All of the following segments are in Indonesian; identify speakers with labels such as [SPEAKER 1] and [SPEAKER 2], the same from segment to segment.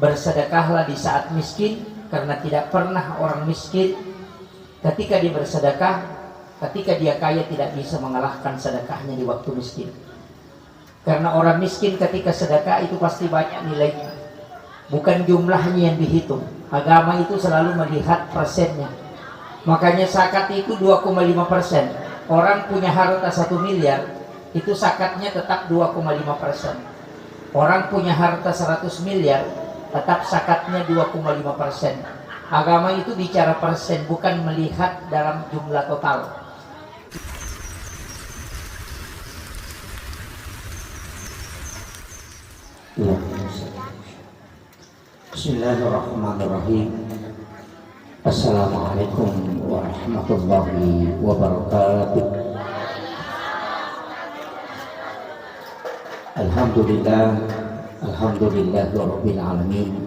[SPEAKER 1] Bersedekahlah di saat miskin, karena tidak pernah orang miskin ketika dia bersedekah, ketika dia kaya tidak bisa mengalahkan sedekahnya di waktu miskin. Karena orang miskin ketika sedekah itu pasti banyak nilainya, bukan jumlahnya yang dihitung. Agama itu selalu melihat persennya. Makanya zakat itu 2,5%. Orang punya harta 1 miliar, itu zakatnya tetap 2,5%. Orang punya harta 100 miliar, tetap zakatnya 2,5%. Agama itu bicara persen, bukan melihat dalam jumlah total.
[SPEAKER 2] Bismillahirrahmanirrahim. Assalamualaikum warahmatullahi wabarakatuh. Alhamdulillahirabbil alamin.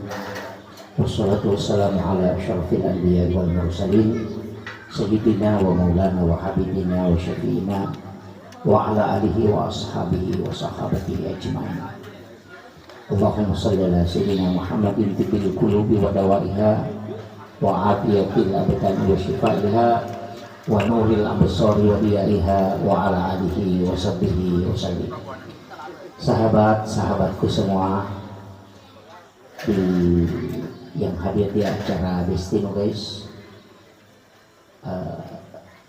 [SPEAKER 2] Wassalatu wassalamu ala asyrafil anbiya'i wal mursalin sayyidina wa maulana wa habibina wa syafiina wa ala alihi wa ashabihi wa sahabatihi ajma'in. Allahumma salli ala sayyidina Muhammadin tibbil qulubi wa dawaiha wa afiyatil abdani wa shifaiha wa nuril absari wa diyaiha wa ala alihi wa sahbihi wa sallim. Sahabat-sahabatku semua yang hadir di acara Destino guys,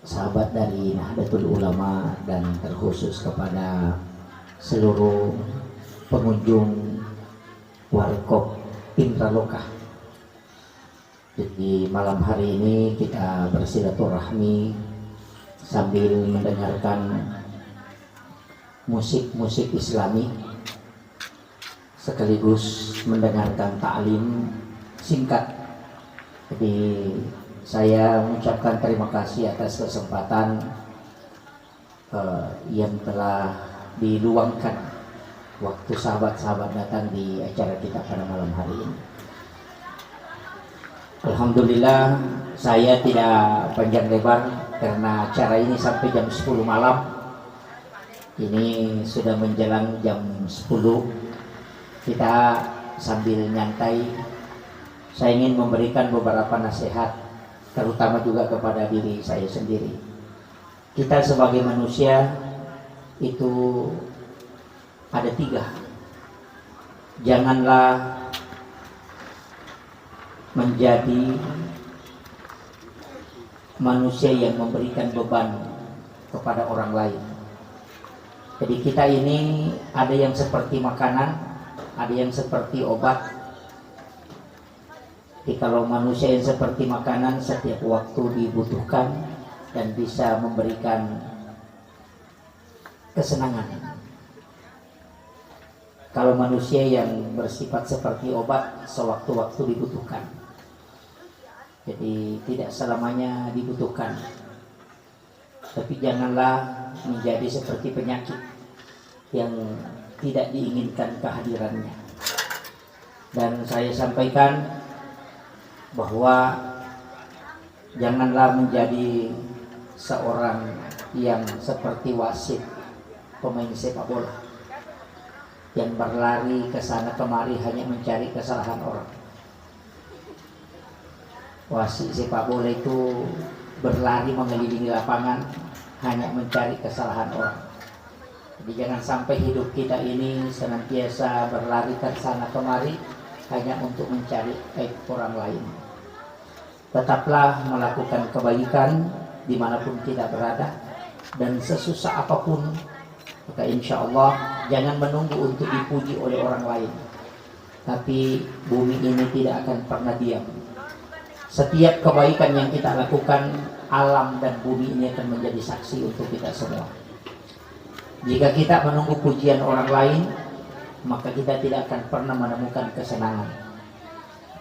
[SPEAKER 2] sahabat dari Nahdlatul Ulama, dan terkhusus kepada seluruh pengunjung Warkop Intralokah. Jadi malam hari ini kita bersilaturahmi sambil mendengarkan musik-musik Islami, sekaligus mendengarkan ta'lim singkat. Jadi saya mengucapkan terima kasih atas kesempatan yang telah diluangkan waktu sahabat-sahabat datang di acara kita pada malam hari ini. Alhamdulillah, saya tidak panjang lebar karena acara ini sampai jam 10 malam. Ini sudah menjelang jam 10. Kita sambil nyantai, saya ingin memberikan beberapa nasihat, terutama juga kepada diri saya sendiri. Kita sebagai manusia itu ada 3. Janganlah menjadi manusia yang memberikan beban kepada orang lain. Jadi kita ini ada yang seperti makanan, ada yang seperti obat. Jadi kalau manusia yang seperti makanan setiap waktu dibutuhkan dan bisa memberikan kesenangan. Kalau manusia yang bersifat seperti obat, sewaktu-waktu dibutuhkan. Jadi tidak selamanya dibutuhkan. Tapi janganlah menjadi seperti penyakit yang tidak diinginkan kehadirannya. Dan saya sampaikan bahwa janganlah menjadi seorang yang seperti wasit pemain sepak bola, yang berlari ke sana kemari hanya mencari kesalahan orang. Wasit sepak bola itu berlari mengelilingi lapangan hanya mencari kesalahan orang. Jadi jangan sampai hidup kita ini senantiasa berlari ke sana kemari hanya untuk mencari aib orang lain. Tetaplah melakukan kebaikan dimanapun kita berada, dan sesusah apapun, maka insya Allah jangan menunggu untuk dipuji oleh orang lain. Tapi bumi ini tidak akan pernah diam. Setiap kebaikan yang kita lakukan, alam dan bumi ini akan menjadi saksi untuk kita semua. Jika kita menunggu pujian orang lain, maka kita tidak akan pernah menemukan kesenangan.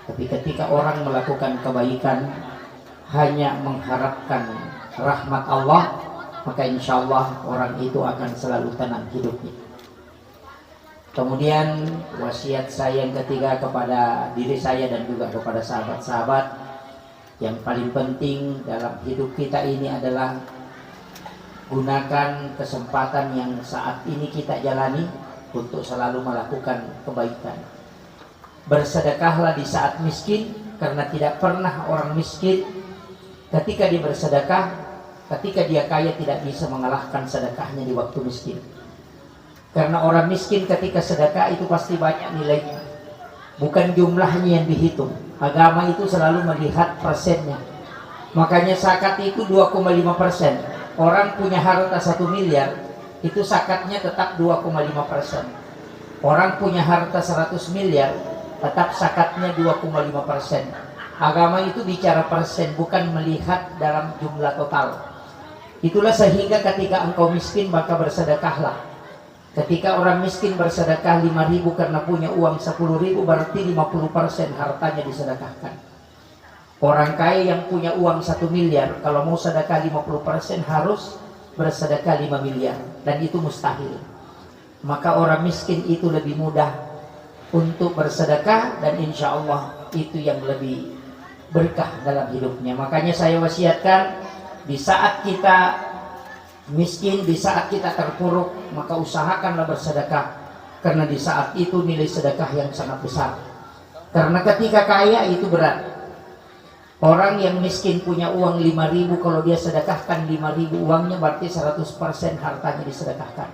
[SPEAKER 2] Tapi ketika orang melakukan kebaikan hanya mengharapkan rahmat Allah, maka insya Allah orang itu akan selalu tenang hidupnya. Kemudian wasiat saya yang ketiga kepada diri saya dan juga kepada sahabat-sahabat, yang paling penting dalam hidup kita ini adalah gunakan kesempatan yang saat ini kita jalani untuk selalu melakukan kebaikan.
[SPEAKER 1] Bersedekahlah di saat miskin, karena tidak pernah orang miskin ketika dia bersedekah, ketika dia kaya tidak bisa mengalahkan sedekahnya di waktu miskin. Karena orang miskin ketika sedekah itu pasti banyak nilainya, bukan jumlahnya yang dihitung. Agama itu selalu melihat persennya. Makanya zakat itu 2,5%. Orang punya harta 1 miliar, itu zakatnya tetap 2,5%. Orang punya harta 100 miliar, tetap zakatnya 2,5%. Agama itu bicara persen, bukan melihat dalam jumlah total. Itulah sehingga ketika engkau miskin maka bersedekahlah. Ketika orang miskin bersedekah 5.000 karena punya uang 10.000, berarti 50% hartanya disedekahkan. Orang kaya yang punya uang 1 miliar, kalau mau sedekah 50% harus bersedekah 5 miliar, dan itu mustahil. Maka orang miskin itu lebih mudah untuk bersedekah, dan insya Allah itu yang lebih berkah dalam hidupnya. Makanya saya wasiatkan, di saat kita miskin, di saat kita terpuruk, maka usahakanlah bersedekah, karena di saat itu nilai sedekah yang sangat besar. Karena ketika kaya itu berat. Orang yang miskin punya uang 5.000, kalau dia sedekahkan 5.000 uangnya, berarti 100% hartanya disedekahkan.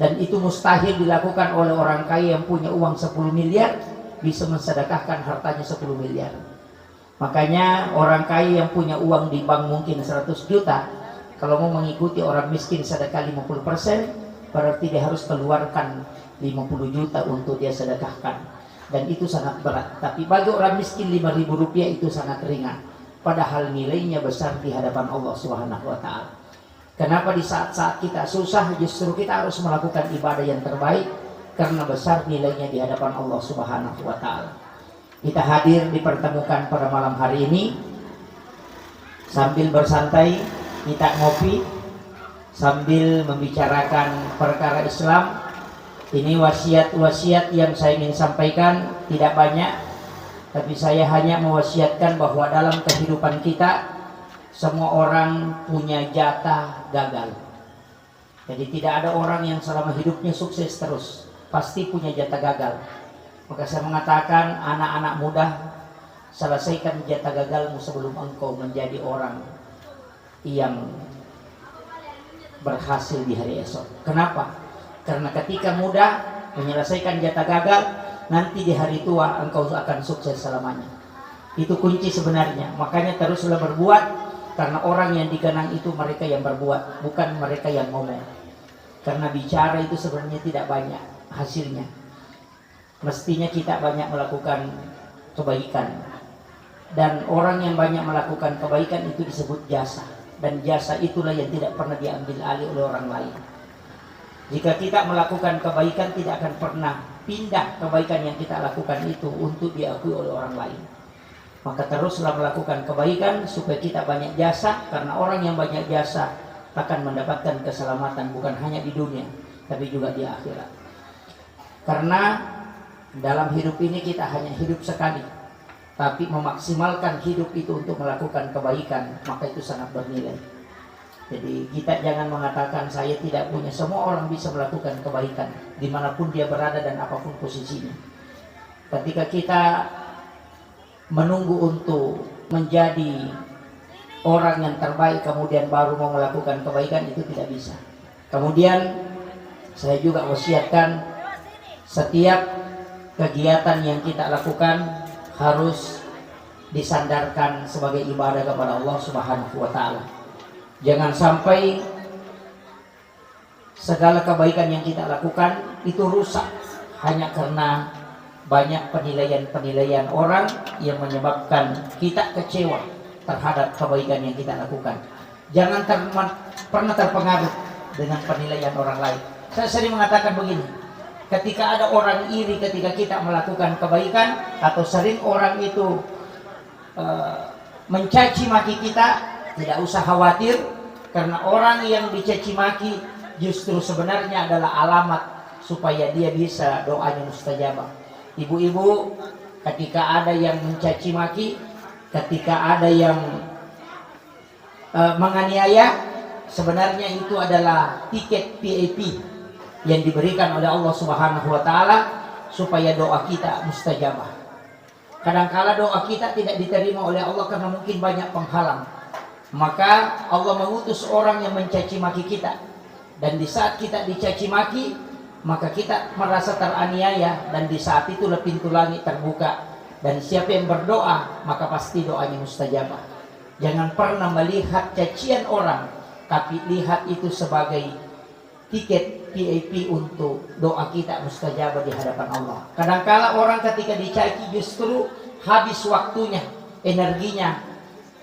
[SPEAKER 1] Dan itu mustahil dilakukan oleh orang kaya yang punya uang 10 miliar bisa mensedekahkan hartanya 10 miliar. Makanya orang kaya yang punya uang di bank mungkin 100 juta, kalau mau mengikuti orang miskin sedekah 50%, berarti dia harus keluarkan 50 juta untuk dia sedekahkan. Dan itu sangat berat. Tapi bagi orang miskin 5.000 rupiah itu sangat ringan, padahal nilainya besar di hadapan Allah Subhanahu wa Ta'ala. Kenapa di saat-saat kita susah justru kita harus melakukan ibadah yang terbaik, karena besar nilainya di hadapan Allah Subhanahu wa Ta'ala. Kita hadir dipertemukan pada malam hari ini sambil bersantai, kita ngopi sambil membicarakan perkara Islam. Ini wasiat-wasiat yang saya ingin sampaikan, tidak banyak, tapi saya hanya mewasiatkan bahwa dalam kehidupan kita semua orang punya jatah gagal. Jadi tidak ada orang yang selama hidupnya sukses terus, pasti punya jatah gagal. Maka saya mengatakan, anak-anak muda, selesaikan jatah gagalmu sebelum engkau menjadi orang yang berhasil di hari esok. Kenapa? Karena ketika muda menyelesaikan jatah gagal, nanti di hari tua engkau akan sukses selamanya. Itu kunci sebenarnya. Makanya teruslah berbuat, karena orang yang dikenang itu mereka yang berbuat, bukan mereka yang ngomong. Karena bicara itu sebenarnya tidak banyak hasilnya. Mestinya kita banyak melakukan kebaikan. Dan orang yang banyak melakukan kebaikan itu disebut jasa. Dan jasa itulah yang tidak pernah diambil alih oleh orang lain. Jika kita melakukan kebaikan, tidak akan pernah pindah kebaikan yang kita lakukan itu untuk diakui oleh orang lain. Maka teruslah melakukan kebaikan supaya kita banyak jasa, karena orang yang banyak jasa akan mendapatkan keselamatan bukan hanya di dunia, tapi juga di akhirat. Karena dalam hidup ini kita hanya hidup sekali, tapi memaksimalkan hidup itu untuk melakukan kebaikan, maka itu sangat bernilai. Jadi kita jangan mengatakan saya tidak punya. Semua orang bisa melakukan kebaikan dimanapun dia berada dan apapun posisinya. Ketika kita menunggu untuk menjadi orang yang terbaik kemudian baru mau melakukan kebaikan, itu tidak bisa. Kemudian saya juga wasiatkan, setiap kegiatan yang kita lakukan harus disandarkan sebagai ibadah kepada Allah Subhanahu wa Ta'ala. Jangan sampai segala kebaikan yang kita lakukan itu rusak hanya karena banyak penilaian-penilaian orang yang menyebabkan kita kecewa terhadap kebaikan yang kita lakukan. Jangan pernah terpengaruh dengan penilaian orang lain. Saya sering mengatakan begini, ketika ada orang iri ketika kita melakukan kebaikan, atau sering orang itu mencaci maki kita, tidak usah khawatir, karena orang yang dicaci maki justru sebenarnya adalah alamat supaya dia bisa doanya mustajabah. Ibu-ibu, ketika ada yang mencaci maki, ketika ada yang menganiaya, sebenarnya itu adalah tiket VIP yang diberikan oleh Allah Subhanahu wa Ta'ala supaya doa kita mustajabah. Kadangkala doa kita tidak diterima oleh Allah karena mungkin banyak penghalang. Maka Allah mengutus orang yang mencaci maki kita. Dan di saat kita dicaci maki, maka kita merasa teraniaya, dan di saat itulah pintu langit terbuka. Dan siapa yang berdoa, maka pasti doanya mustajabah. Jangan pernah melihat cacian orang, tapi lihat itu sebagai tiket VIP untuk doa kita mustajabah di hadapan Allah. Kadangkala orang ketika dicaci justru habis waktunya, energinya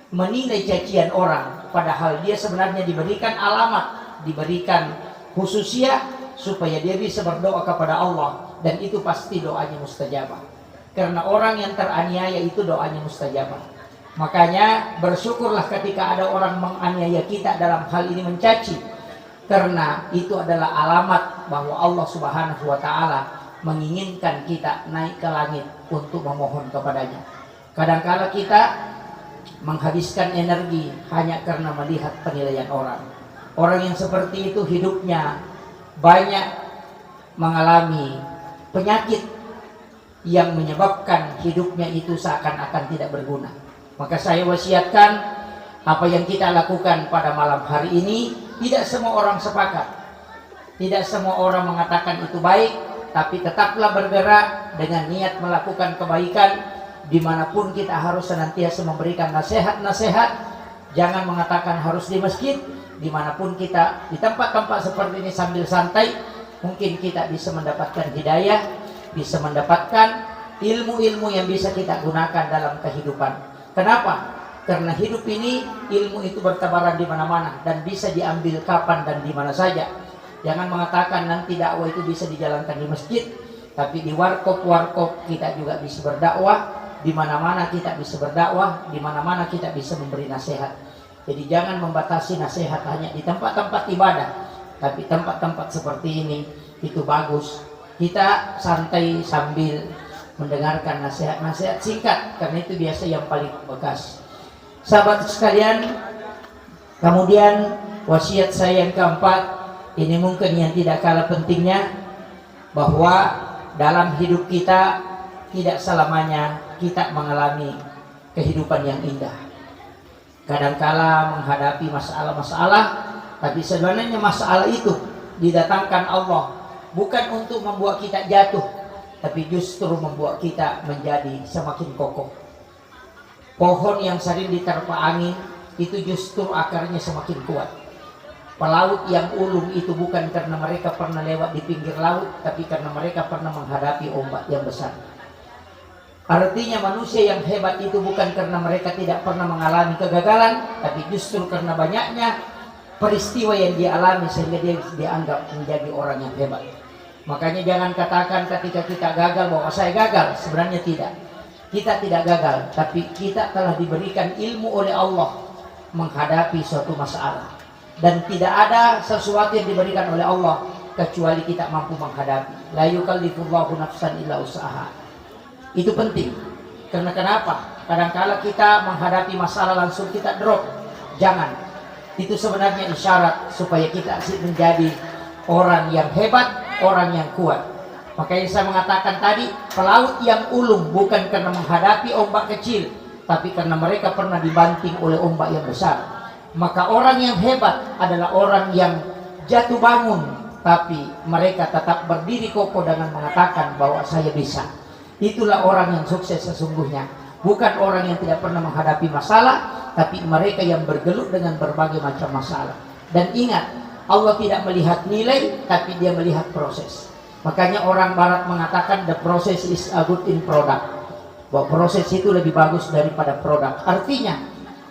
[SPEAKER 1] menilai cacian orang, padahal dia sebenarnya diberikan alamat, diberikan khususnya supaya dia bisa berdoa kepada Allah, dan itu pasti doanya mustajabah. Karena orang yang teraniaya itu doanya mustajabah. Makanya bersyukurlah ketika ada orang menganiaya kita dalam hal ini mencaci, karena itu adalah alamat bahwa Allah Subhanahu wa Ta'ala menginginkan kita naik ke langit untuk memohon kepadanya. Kadangkala kita menghabiskan energi hanya karena melihat penilaian orang. Orang yang seperti itu hidupnya banyak mengalami penyakit yang menyebabkan hidupnya itu seakan-akan tidak berguna. Maka saya wasiatkan, apa yang kita lakukan pada malam hari ini, tidak semua orang sepakat, tidak semua orang mengatakan itu baik, tapi tetaplah bergerak dengan niat melakukan kebaikan. Dimanapun kita harus senantiasa memberikan nasihat-nasihat. Jangan mengatakan harus di masjid. Dimanapun kita di tempat-tempat seperti ini sambil santai, mungkin kita bisa mendapatkan hidayah, bisa mendapatkan ilmu-ilmu yang bisa kita gunakan dalam kehidupan. Kenapa? Karena hidup ini ilmu itu bertebaran di mana-mana dan bisa diambil kapan dan di mana saja. Jangan mengatakan nanti dakwah itu bisa dijalankan di masjid, tapi di warkop kita juga bisa berdakwah. Di mana-mana kita bisa berdakwah, di mana-mana kita bisa memberi nasihat. Jadi jangan membatasi nasihat hanya di tempat-tempat ibadah, tapi tempat-tempat seperti ini itu bagus. Kita santai sambil mendengarkan nasihat-nasihat singkat, karena itu biasa yang paling bekas. Sahabat sekalian, kemudian wasiat saya yang keempat, ini mungkin yang tidak kalah pentingnya, bahwa dalam hidup kita tidak selamanya kita mengalami kehidupan yang indah. Kadangkala menghadapi masalah-masalah, tapi sebenarnya masalah itu didatangkan Allah bukan untuk membuat kita jatuh, tapi justru membuat kita menjadi semakin kokoh. Pohon yang sering diterpa angin itu justru akarnya semakin kuat. Pelaut yang ulung itu bukan karena mereka pernah lewat di pinggir laut, tapi karena mereka pernah menghadapi ombak yang besar. Artinya manusia yang hebat itu bukan karena mereka tidak pernah mengalami kegagalan, tapi justru karena banyaknya peristiwa yang dia alami sehingga dia dianggap menjadi orang yang hebat. Makanya jangan katakan ketika kita gagal bahwa saya gagal. Sebenarnya tidak. Kita tidak gagal, tapi kita telah diberikan ilmu oleh Allah menghadapi suatu masalah. Dan tidak ada sesuatu yang diberikan oleh Allah kecuali kita mampu menghadapi. La yukallifullahu nafsan illa usaha. Itu penting. Karena kenapa? Kadangkala kita menghadapi masalah langsung kita drop. Jangan. Itu sebenarnya isyarat supaya kita menjadi orang yang hebat, orang yang kuat. Makanya saya mengatakan tadi, pelaut yang ulung bukan karena menghadapi ombak kecil, tapi karena mereka pernah dibanting oleh ombak yang besar. Maka orang yang hebat adalah orang yang jatuh bangun, tapi mereka tetap berdiri kokoh dengan mengatakan bahwa saya bisa. Itulah orang yang sukses sesungguhnya. Bukan orang yang tidak pernah menghadapi masalah, tapi mereka yang bergelut dengan berbagai macam masalah. Dan ingat, Allah tidak melihat nilai, tapi dia melihat proses. Makanya orang barat mengatakan the process is a good in product. Bahwa proses itu lebih bagus daripada produk. Artinya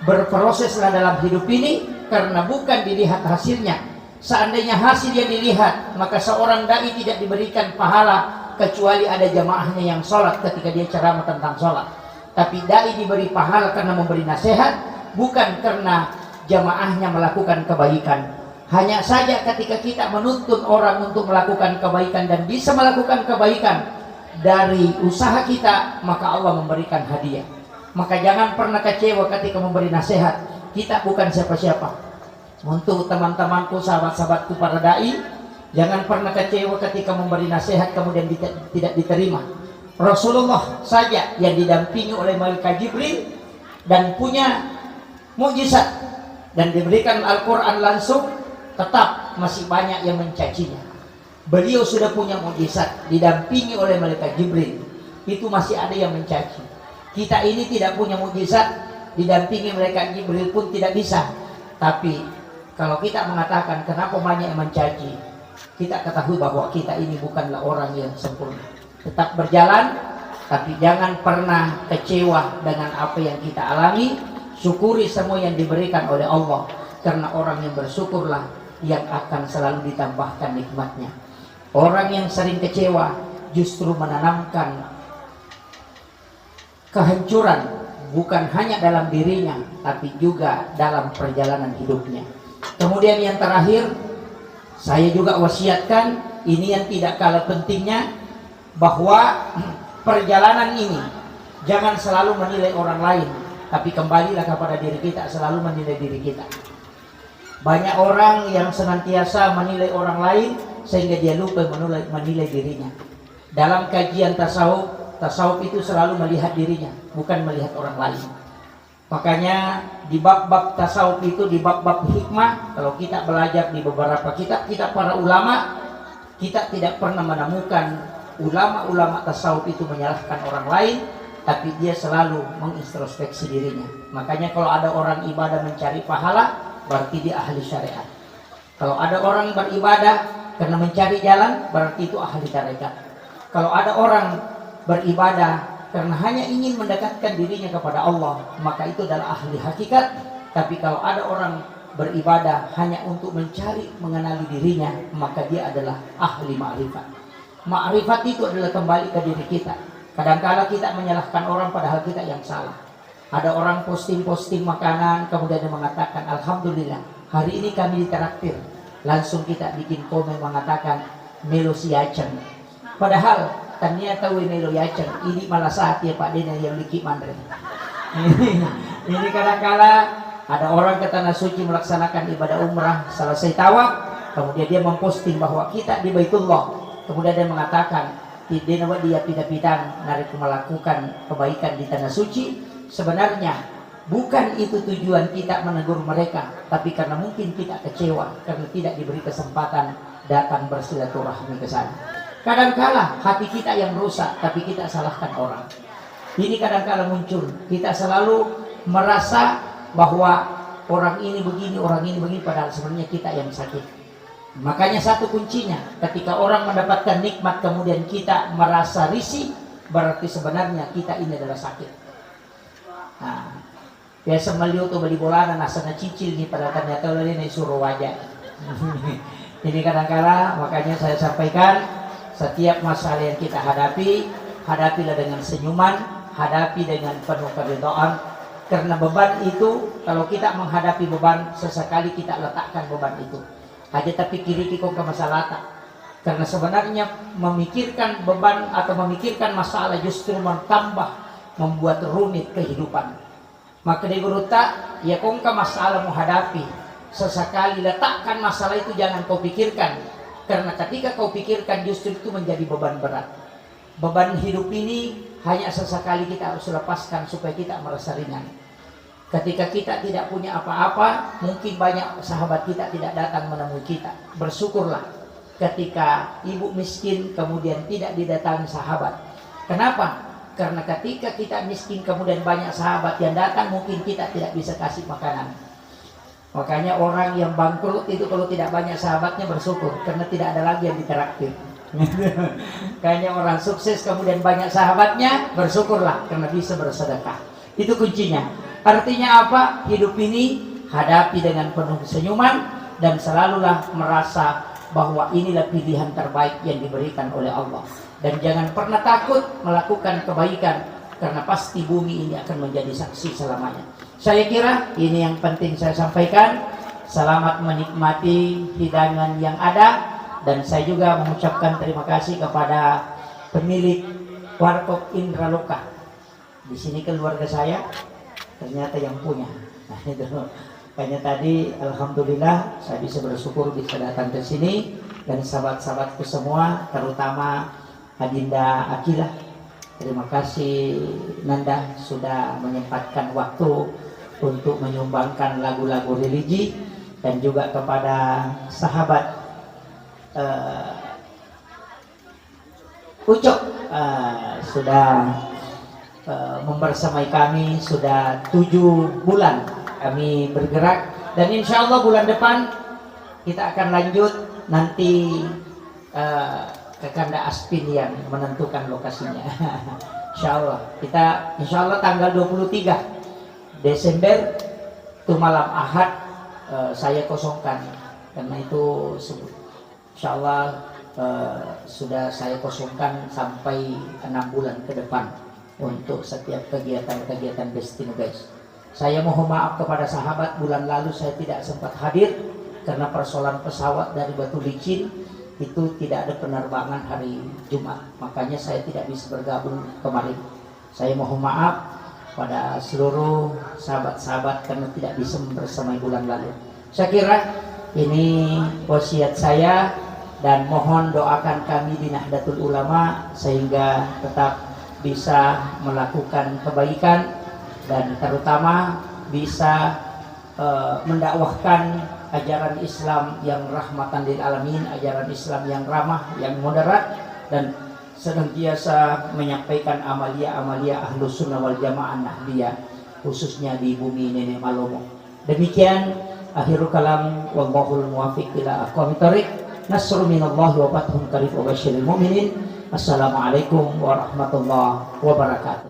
[SPEAKER 1] berproseslah dalam hidup ini, karena bukan dilihat hasilnya. Seandainya hasil yang dilihat, maka seorang dai tidak diberikan pahala kecuali ada jamaahnya yang sholat ketika dia ceramah tentang sholat. Tapi dai diberi pahala karena memberi nasihat, bukan karena jamaahnya melakukan kebaikan. Hanya saja ketika kita menuntun orang untuk melakukan kebaikan dan bisa melakukan kebaikan dari usaha kita, maka Allah memberikan hadiah. Maka jangan pernah kecewa ketika memberi nasihat. Kita bukan siapa-siapa. Untuk teman-temanku, sahabat-sahabatku para dai Jangan pernah kecewa ketika memberi nasihat kemudian tidak diterima. Rasulullah saja yang didampingi oleh malaikat Jibril dan punya mukjizat dan diberikan Al-Quran langsung, tetap masih banyak yang mencacinya. Beliau sudah punya mukjizat didampingi oleh malaikat Jibril, itu masih ada yang mencaci. Kita ini tidak punya mukjizat, didampingi malaikat Jibril pun tidak bisa. Tapi kalau kita mengatakan kenapa banyak yang mencaci, kita ketahui bahwa kita ini bukanlah orang yang sempurna. Tetap berjalan, tapi jangan pernah kecewa dengan apa yang kita alami. Syukuri semua yang diberikan oleh Allah, karena orang yang bersyukurlah yang akan selalu ditambahkan nikmatnya. Orang yang sering kecewa justru menanamkan kehancuran, bukan hanya dalam dirinya tapi juga dalam perjalanan hidupnya. Kemudian yang terakhir, saya juga wasiatkan, ini yang tidak kalah pentingnya, bahwa perjalanan ini jangan selalu menilai orang lain, tapi kembalilah kepada diri kita, selalu menilai diri kita. Banyak orang yang senantiasa menilai orang lain sehingga dia lupa menilai dirinya. Dalam kajian tasawuf itu selalu melihat dirinya, bukan melihat orang lain. Makanya di bab-bab tasawuf itu, di bab-bab hikmah, kalau kita belajar di beberapa kitab para ulama, kita tidak pernah menemukan ulama-ulama tasawuf itu menyalahkan orang lain, tapi dia selalu mengintrospeksi dirinya. Makanya kalau ada orang ibadah mencari pahala, berarti dia ahli syariat. Kalau ada orang beribadah karena mencari jalan, berarti itu ahli tarekat. Kalau ada orang beribadah karena hanya ingin mendekatkan dirinya kepada Allah, maka itu adalah ahli hakikat. Tapi kalau ada orang beribadah hanya untuk mencari mengenali dirinya, maka dia adalah ahli ma'rifat. Ma'rifat itu adalah kembali ke diri kita. Kadang-kala kita menyalahkan orang padahal kita yang salah. Ada orang posting makanan, kemudian dia mengatakan, alhamdulillah hari ini kami ditraktir. Langsung kita bikin komen mengatakan melo siaceng. Padahal ternyata melo yaceng ini malah saat ya Pak Dena yang liki mandre. Ini kadang-kala ada orang ke tanah suci melaksanakan ibadah umrah, selesai tawaf, kemudian dia memposting bahwa kita di Baitullah. Kemudian dia mengatakan, dia tidak narik melakukan kebaikan di tanah suci. Sebenarnya bukan itu tujuan kita menegur mereka, tapi karena mungkin kita kecewa karena tidak diberi kesempatan datang bersilaturahmi ke sana. Kadangkala hati kita yang rusak, tapi kita salahkan orang. Ini kadangkala muncul, kita selalu merasa bahwa orang ini begini, padahal sebenarnya kita yang sakit. Makanya satu kuncinya, ketika orang mendapatkan nikmat kemudian kita merasa risih, berarti sebenarnya kita ini adalah sakit. Nah, biasa melihat tuh beli bola nasana cicil nih, pada ternyata ini suruh wajah. Ini kadang-kala makanya saya sampaikan, setiap masalah yang kita hadapi, hadapilah dengan senyuman, hadapi dengan penuh keridhaan. Karena beban itu, kalau kita menghadapi beban, sesekali kita letakkan beban itu aja, tapi kiri kok ke masalah tak. Karena sebenarnya memikirkan beban atau memikirkan masalah justru membuat rumit kehidupan. Maka di guru tak, ya kong ke masalah menghadapi, sesekali letakkan masalah itu, jangan kau pikirkan. Karena ketika kau pikirkan justru itu menjadi beban berat. Beban hidup ini hanya sesekali kita harus lepaskan supaya kita merasa ringan. Ketika kita tidak punya apa-apa, mungkin banyak sahabat kita tidak datang menemui kita. Bersyukurlah ketika ibu miskin kemudian tidak didatangi sahabat. Kenapa? Karena ketika kita miskin kemudian banyak sahabat yang datang, mungkin kita tidak bisa kasih makanan. Makanya orang yang bangkrut itu kalau tidak banyak sahabatnya bersyukur, karena tidak ada lagi yang ditraktir. Kayaknya orang sukses kemudian banyak sahabatnya, bersyukurlah karena bisa bersedekah. Itu kuncinya. Artinya apa? Hidup ini hadapi dengan penuh senyuman dan selalulah merasa bahwa inilah pilihan terbaik yang diberikan oleh Allah. Dan jangan pernah takut melakukan kebaikan, karena pasti bumi ini akan menjadi saksi selamanya. Saya kira ini yang penting saya sampaikan. Selamat menikmati hidangan yang ada, dan saya juga mengucapkan terima kasih kepada pemilik Warkop Indraloka. Di sini keluarga saya ternyata yang punya. Nah itu, makanya tadi alhamdulillah saya bisa bersyukur bisa datang ke sini. dan sahabat-sahabatku semua, terutama Adinda Akilah. Terima kasih Nanda sudah menyempatkan waktu untuk menyumbangkan lagu-lagu religi, dan juga kepada sahabat Ucok sudah membersamai kami sudah 7 bulan kami bergerak, dan insya Allah bulan depan kita akan lanjut nanti ke Kanda Aspin yang menentukan lokasinya. Insya Allah tanggal 23 Desember itu malam Ahad saya kosongkan, karena itu insya Allah sudah saya kosongkan sampai 6 bulan ke depan untuk setiap kegiatan-kegiatan Destino guys. Saya mohon maaf kepada sahabat, bulan lalu saya tidak sempat hadir karena persoalan pesawat dari Batu Licin itu tidak ada penerbangan hari Jumat, makanya saya tidak bisa bergabung kemarin. Saya mohon maaf pada seluruh sahabat-sahabat karena tidak bisa membersamai bulan lalu. Saya kira ini wasiat saya, dan mohon doakan kami di Nahdlatul Ulama sehingga tetap bisa melakukan kebaikan, dan terutama bisa mendakwahkan ajaran Islam yang rahmatan lil alamin, ajaran Islam yang ramah, yang moderat, dan senantiasa menyampaikan amalia-amalia Ahlus Sunnah wal Jamaah Nahdliyah khususnya di bumi Nenek Malomo. Demikian akhirul kalam, wallahul muwaffiq ila aqwamit thoriq. Nasrun minallahi wa fathun qarib wa basyiril mu'minin. Assalamualaikum warahmatullahi wabarakatuh.